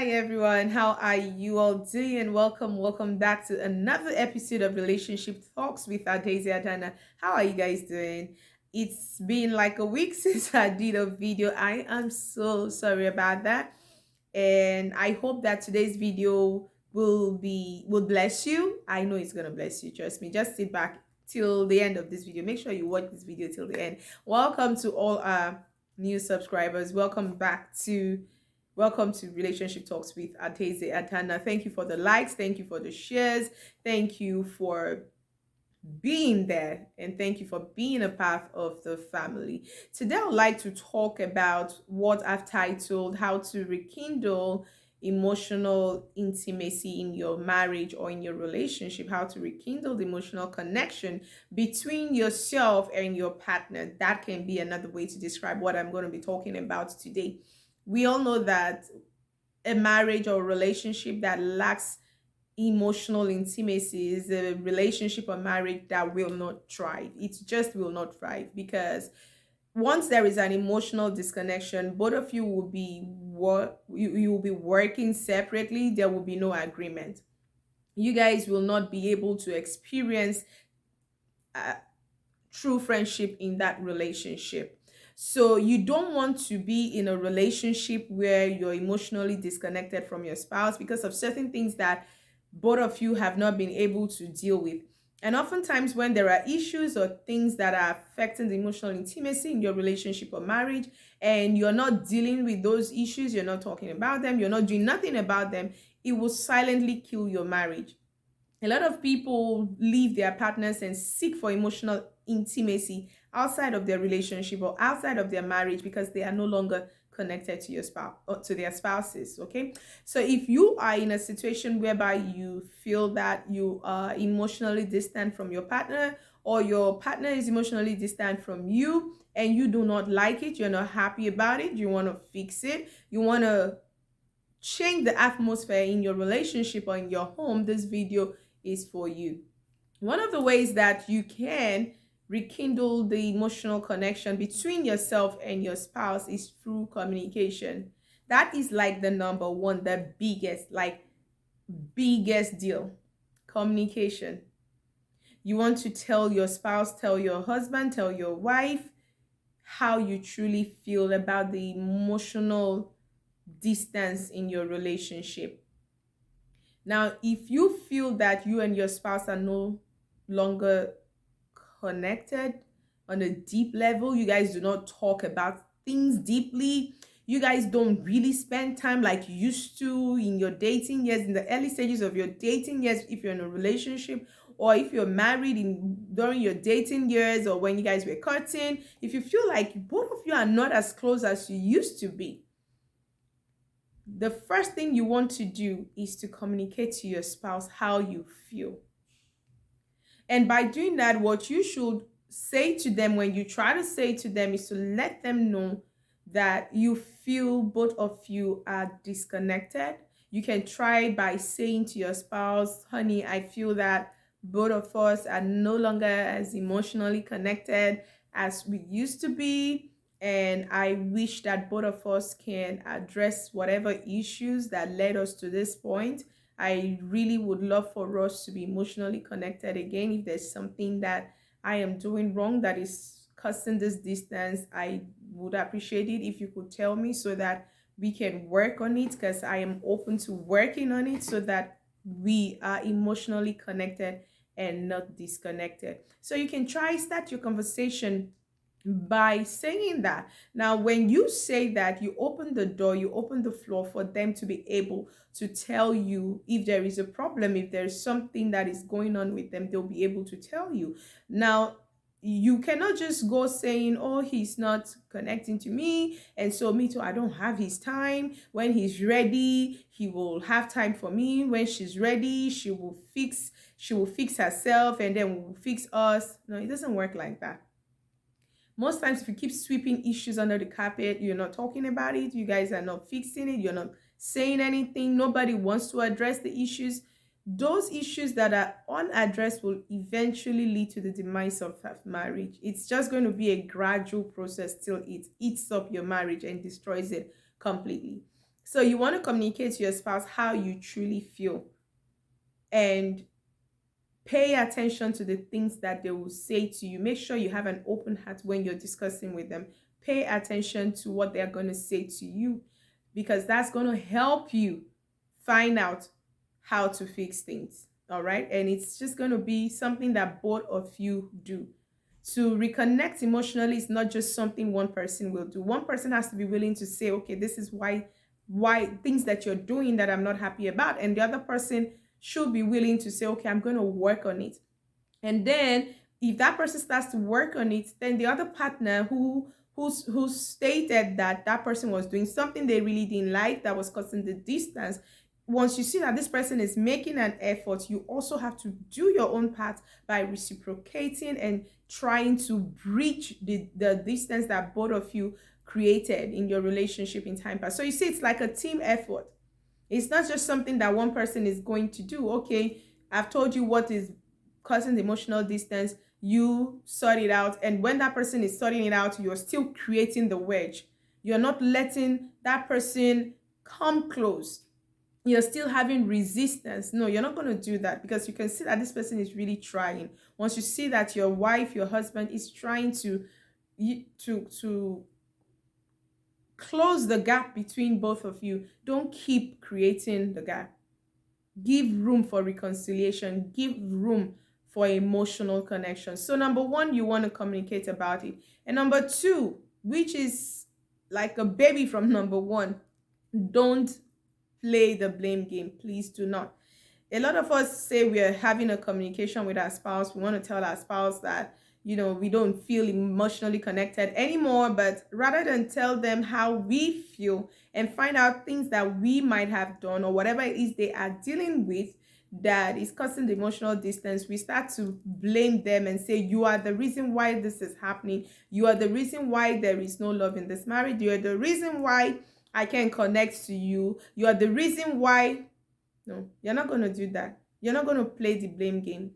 Hi everyone, how are you all doing? Welcome back to another episode of Relationship Talks with Daisy Adana. How are you guys doing? It's been like a week since I did a video. I am so sorry about that. And I hope that today's video will bless you. I know it's gonna bless you, trust me. Just sit back till the end of this video. Make sure you watch this video till the end. Welcome to all our new subscribers. Welcome to Relationship Talks with Ateze Atana. Thank you for the likes. Thank you for the shares. Thank you for being there. And thank you for being a part of the family. Today, I would like to talk about what I've titled How to Rekindle Emotional Intimacy in Your Marriage or in your relationship. How to rekindle the emotional connection between yourself and your partner. That can be another way to describe what I'm going to be talking about today. We all know that a marriage or relationship that lacks emotional intimacy is a relationship or marriage that will not thrive. It just will not thrive because once there is an emotional disconnection, both of you will be you will be working separately. There will be no agreement. You guys will not be able to experience true friendship in that relationship. So you don't want to be in a relationship where you're emotionally disconnected from your spouse because of certain things that both of you have not been able to deal with. And oftentimes, when there are issues or things that are affecting the emotional intimacy in your relationship or marriage, and you're not dealing with those issues, you're not talking about them, you're not doing nothing about them, it will silently kill your marriage. A lot of people leave their partners and seek for emotional intimacy outside of their relationship or outside of their marriage because they are no longer connected to your spouse or to their spouses. Okay, so if you are in a situation whereby you feel that you are emotionally distant from your partner, or your partner is emotionally distant from you, and you do not like it, you're not happy about it, you want to fix it, you want to change the atmosphere in your relationship or in your home, this video is for you. One of the ways that you can rekindle the emotional connection between yourself and your spouse is through communication. That is like the number one, the biggest deal. Communication. You want to tell your spouse, tell your husband, tell your wife how you truly feel about the emotional distance in your relationship. Now, if you feel that you and your spouse are no longer connected on a deep level, you guys do not talk about things deeply, you guys don't really spend time like you used to in your dating years, in the early stages of your dating years, if you're in a relationship, or if you're married in during your dating years, or when you guys were courting, if you feel like both of you are not as close as you used to be, the first thing you want to do is to communicate to your spouse how you feel. And by doing that, what you should say to them when you try to say to them is to let them know that you feel both of you are disconnected. You can try by saying to your spouse, honey, I feel that both of us are no longer as emotionally connected as we used to be. And I wish that both of us can address whatever issues that led us to this point. I really would love for us to be emotionally connected again. If there's something that I am doing wrong that is causing this distance, I would appreciate it if you could tell me so that we can work on it, because I am open to working on it so that we are emotionally connected and not disconnected. So you can try start your conversation by saying that. Now, when you say that, you open the door, you open the floor for them to be able to tell you if there is a problem, if there's something that is going on with them, they'll be able to tell you. Now, you cannot just go saying, oh, he's not connecting to me, and so me too, I don't have his time. When he's ready, he will have time for me. When she's ready, she will fix herself, and then we'll fix us. No, it doesn't work like that. Most times, if you keep sweeping issues under the carpet, you're not talking about it, you guys are not fixing it, you're not saying anything, nobody wants to address the issues, those issues that are unaddressed will eventually lead to the demise of marriage. It's just going to be a gradual process till it eats up your marriage and destroys it completely. So you want to communicate to your spouse how you truly feel, and pay attention to the things that they will say to you. Make sure you have an open heart when you're discussing with them. Pay attention to what they're going to say to you, because that's going to help you find out how to fix things. All right. And it's just going to be something that both of you do. To reconnect emotionally is not just something one person will do. One person has to be willing to say, okay, this is why things that you're doing that I'm not happy about. And the other person should be willing to say, okay, I'm going to work on it. And then if that person starts to work on it, then the other partner who stated that that person was doing something they really didn't like that was causing the distance, once you see that this person is making an effort, you also have to do your own part by reciprocating and trying to bridge the distance that both of you created in your relationship in time past. So you see, it's like a team effort. It's not just something that one person is going to do. Okay, I've told you what is causing the emotional distance. You sort it out. And when that person is sorting it out, you're still creating the wedge. You're not letting that person come close. You're still having resistance. No, you're not going to do that, because you can see that this person is really trying. Once you see that your wife, your husband is trying to close the gap between both of you, don't keep creating the gap. Give room for reconciliation, give room for emotional connection. So number one, you want to communicate about it. And number two, which is like a baby from number one, don't play the blame game. Please do not. A lot of us say we are having a communication with our spouse. We want to tell our spouse that, we don't feel emotionally connected anymore, but rather than tell them how we feel and find out things that we might have done or whatever it is they are dealing with that is causing the emotional distance, we start to blame them and say, you are the reason why this is happening. You are the reason why there is no love in this marriage. You are the reason why I can't connect to you. You are the reason why. No, you're not going to do that. You're not going to play the blame game.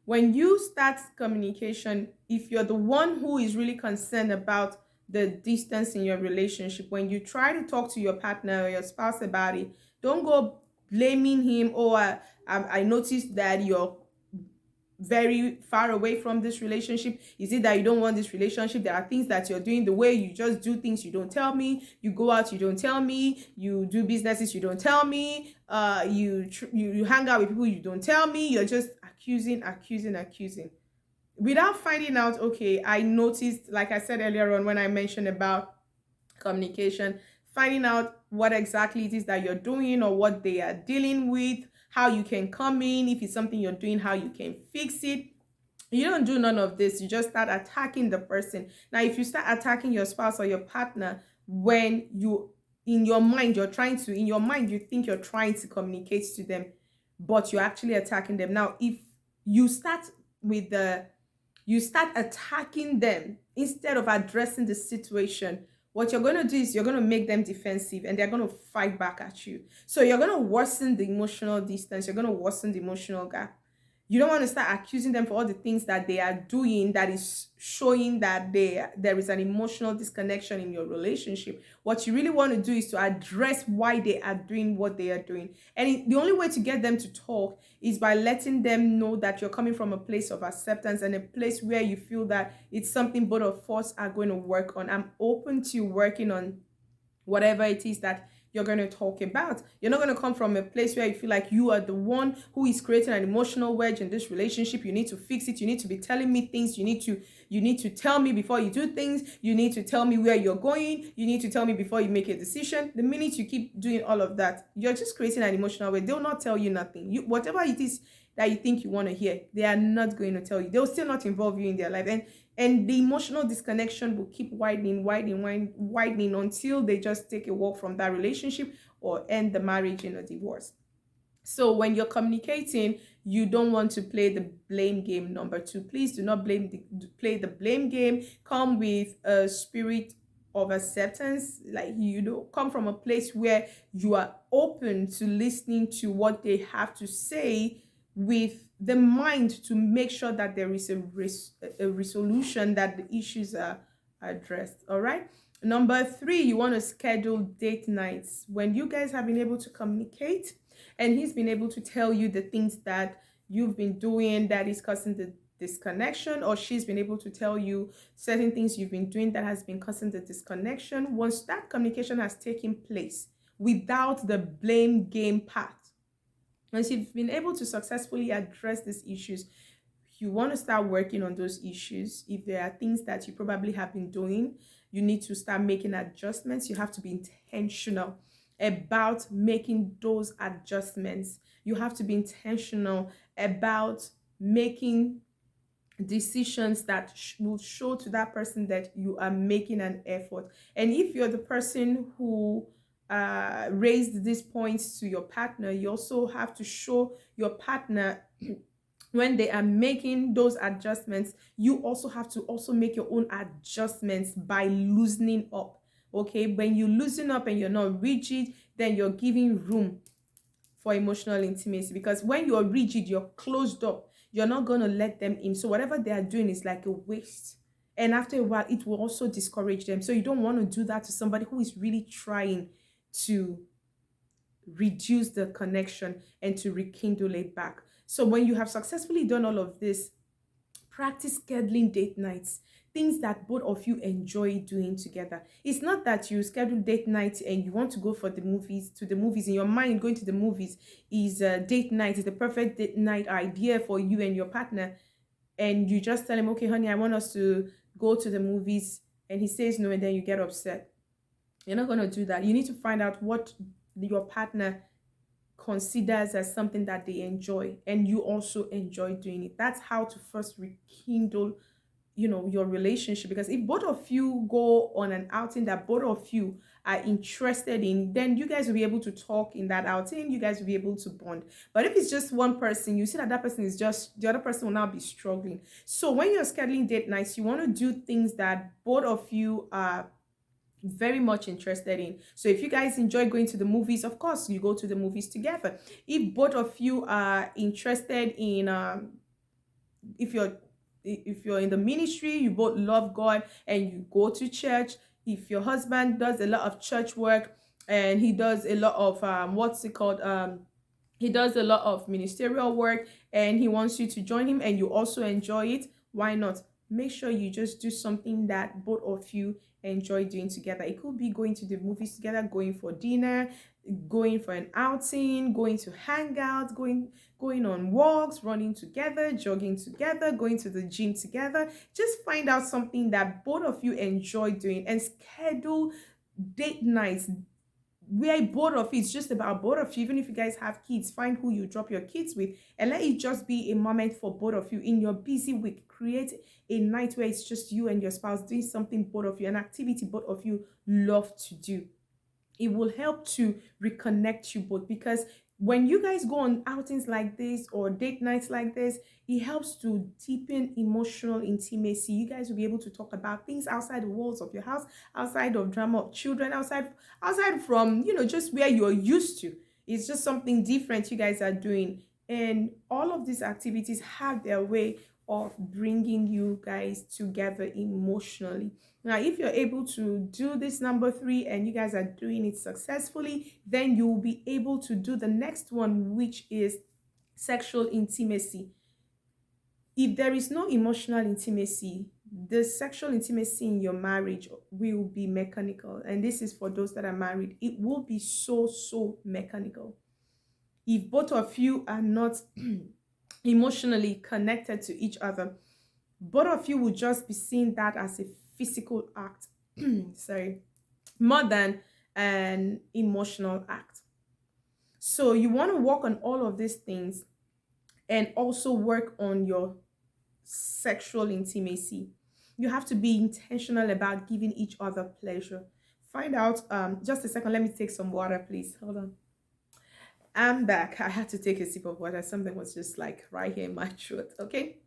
When you start communication, if you're the one who is really concerned about the distance in your relationship, when you try to talk to your partner or your spouse about it, don't go blaming him. Or I noticed that you're very far away from this relationship. Is it that you don't want this relationship? There are things that you're doing, the way you just do things, you don't tell me. You go out, you don't tell me. You do businesses, you don't tell me. You hang out with people, you don't tell me. You're just accusing without finding out. Okay, I noticed, like I said earlier on when I mentioned about communication, finding out what exactly it is that you're doing or what they are dealing with, how you can come in, if it's something you're doing, how you can fix it. You don't do none of this. You just start attacking the person. Now, if you start attacking your spouse or your partner, when you, in your mind, you think you're trying to communicate to them, but you're actually attacking them. Now, if you start you start attacking them instead of addressing the situation, what you're going to do is you're going to make them defensive and they're going to fight back at you. So you're going to worsen the emotional distance. You're going to worsen the emotional gap. You don't want to start accusing them for all the things that they are doing that is showing that there is an emotional disconnection in your relationship. What you really want to do is to address why they are doing what they are doing. And the only way to get them to talk is by letting them know that you're coming from a place of acceptance and a place where you feel that it's something both of us are going to work on. I'm open to working on whatever it is that you're going to talk about. You're not going to come from a place where you feel like you are the one who is creating an emotional wedge in this relationship. You need to fix it. You need to be telling me things. You need to tell me before you do things. You need to tell me where you're going. You need to tell me before you make a decision. The minute you keep doing all of that, you're just creating an emotional wedge. They'll not tell you nothing. Whatever it is that you think you want to hear, they are not going to tell you. They'll still not involve you in their life. And the emotional disconnection will keep widening until they just take a walk from that relationship or end the marriage in a divorce. So when you're communicating, you don't want to play the blame game. Number two, please do not play the blame game. Come with a spirit of acceptance. Like, come from a place where you are open to listening to what they have to say, with the mind to make sure that there is a resolution, that the issues are addressed. All right. Number three, you want to schedule date nights when you guys have been able to communicate and he's been able to tell you the things that you've been doing that is causing the disconnection, or she's been able to tell you certain things you've been doing that has been causing the disconnection. Once that communication has taken place without the blame game part, once you've been able to successfully address these issues, you want to start working on those issues. If there are things that you probably have been doing, you need to start making adjustments. You have to be intentional about making those adjustments. You have to be intentional about making decisions that will show to that person that you are making an effort. And if you're the person who raised these points to your partner, you also have to show your partner when they are making those adjustments, you also have to also make your own adjustments by loosening up. Okay, when you loosen up and you're not rigid, then you're giving room for emotional intimacy, because when you're rigid, you're closed up, you're not going to let them in. So whatever they are doing is like a waste, and after a while it will also discourage them. So you don't want to do that to somebody who is really trying to reduce the connection and to rekindle it back. So when you have successfully done all of this, practice scheduling date nights, things that both of you enjoy doing together. It's not that you schedule date nights and you want to go for the movies, to the movies. In your mind, going to the movies is a date night, is the perfect date night idea for you and your partner. And you just tell him, okay, honey, I want us to go to the movies. And he says no, and then you get upset. You're not going to do that. You need to find out what your partner considers as something that they enjoy and you also enjoy doing it. That's how to first rekindle, your relationship. Because if both of you go on an outing that both of you are interested in, then you guys will be able to talk in that outing, you guys will be able to bond. But if it's just one person, you see that person is just, the other person will now be struggling. So when you're scheduling date nights, you want to do things that both of you are very much interested in. So if you guys enjoy going to the movies, of course you go to the movies together. If both of you are interested in if you're in the ministry, you both love God and you go to church. If your husband does a lot of church work and he does a lot of what's it called, he does a lot of ministerial work and he wants you to join him and you also enjoy it, why not? Make sure you just do something that both of you enjoy doing together. It could be going to the movies together, going for dinner, going for an outing, going to hang out, going on walks, running together, jogging together, going to the gym together. Just find out something that both of you enjoy doing and schedule date nights where both of it's just about both of you. Even if you guys have kids, find who you drop your kids with and let it just be a moment for both of you in your busy week. Create a night where it's just you and your spouse doing something both of you, an activity both of you love to do. It will help to reconnect you both, because when you guys go on outings like this or date nights like this, it helps to deepen emotional intimacy. You guys will be able to talk about things outside the walls of your house, outside of drama of children, outside from, just where you're used to. It's just something different you guys are doing. And all of these activities have their way of bringing you guys together emotionally. Now, if you're able to do this number 3 and you guys are doing it successfully, then you will be able to do the next one, which is sexual intimacy. If there is no emotional intimacy, the sexual intimacy in your marriage will be mechanical. And this is for those that are married. It will be so mechanical. If both of you are not emotionally connected to each other, both of you will just be seeing that as a physical act sorry, more than an emotional act. So you want to work on all of these things and also work on your sexual intimacy. You have to be intentional about giving each other pleasure. Find out, just a second, let me take some water, please. Hold on. I'm back. I had to take a sip of water. Something was just like right here in my throat. Okay.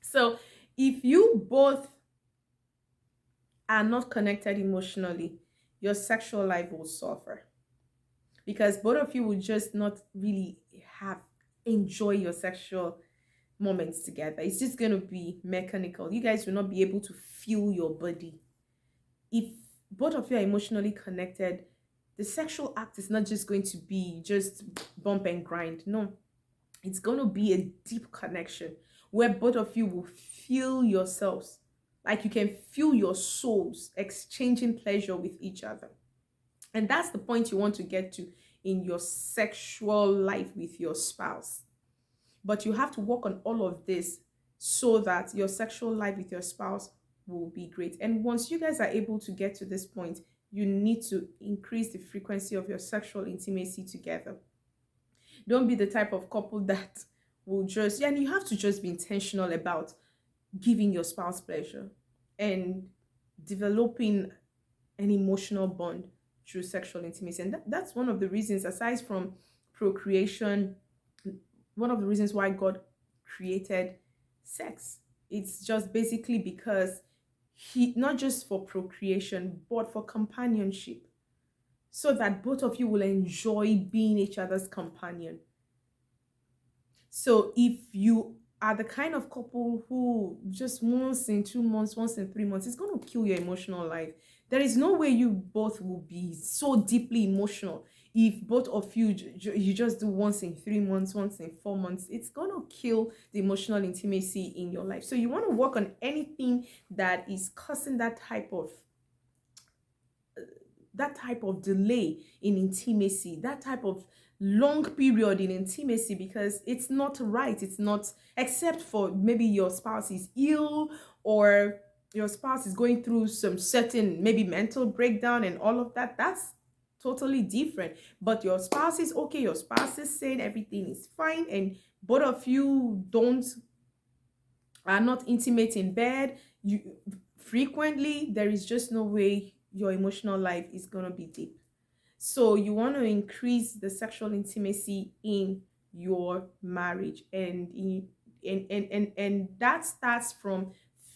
So if you both are not connected emotionally, your sexual life will suffer, because both of you will just not really enjoy your sexual moments together. It's just going to be mechanical. You guys will not be able to feel your body. If both of you are emotionally connected, the sexual act is not just going to be just bump and grind. No, it's going to be a deep connection where both of you will feel yourselves, like you can feel your souls exchanging pleasure with each other. And that's the point you want to get to in your sexual life with your spouse. But you have to work on all of this so that your sexual life with your spouse will be great. And once you guys are able to get to this point, you need to increase the frequency of your sexual intimacy together. Don't be the type of couple that will just, yeah, and you have to just be intentional about giving your spouse pleasure and developing an emotional bond through sexual intimacy. And that's one of the reasons, aside from procreation, one of the reasons why God created sex. It's just basically because he, not just for procreation, but for companionship, so that both of you will enjoy being each other's companion. So if you are the kind of couple who just once in 2 months, once in 3 months, it's going to kill your emotional life. There is no way you both will be so deeply emotional if both of you you just do once in 3 months, once in 4 months. It's going to kill the emotional intimacy in your life. So you want to work on anything that is causing that type of delay in intimacy, that type of long period in intimacy, because it's not right. It's not, except for maybe your spouse is ill, or your spouse is going through some certain maybe mental breakdown and all of that. That's totally different. But your spouse is okay, your spouse is saying everything is fine, and both of you don't are not intimate in bed, you frequently, there is just no way your emotional life is going to be deep. So you want to increase the sexual intimacy in your marriage, and that starts from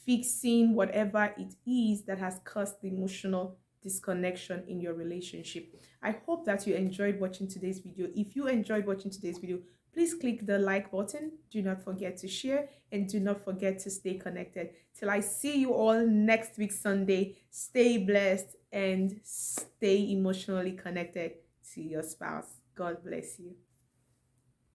fixing whatever it is that has caused the emotional disconnection in your relationship. I hope that you enjoyed watching today's video. If you enjoyed watching today's video, please click the like button. Do not forget to share, and do not forget to stay connected. Till I see you all next week Sunday, stay blessed and stay emotionally connected to your spouse. God bless you.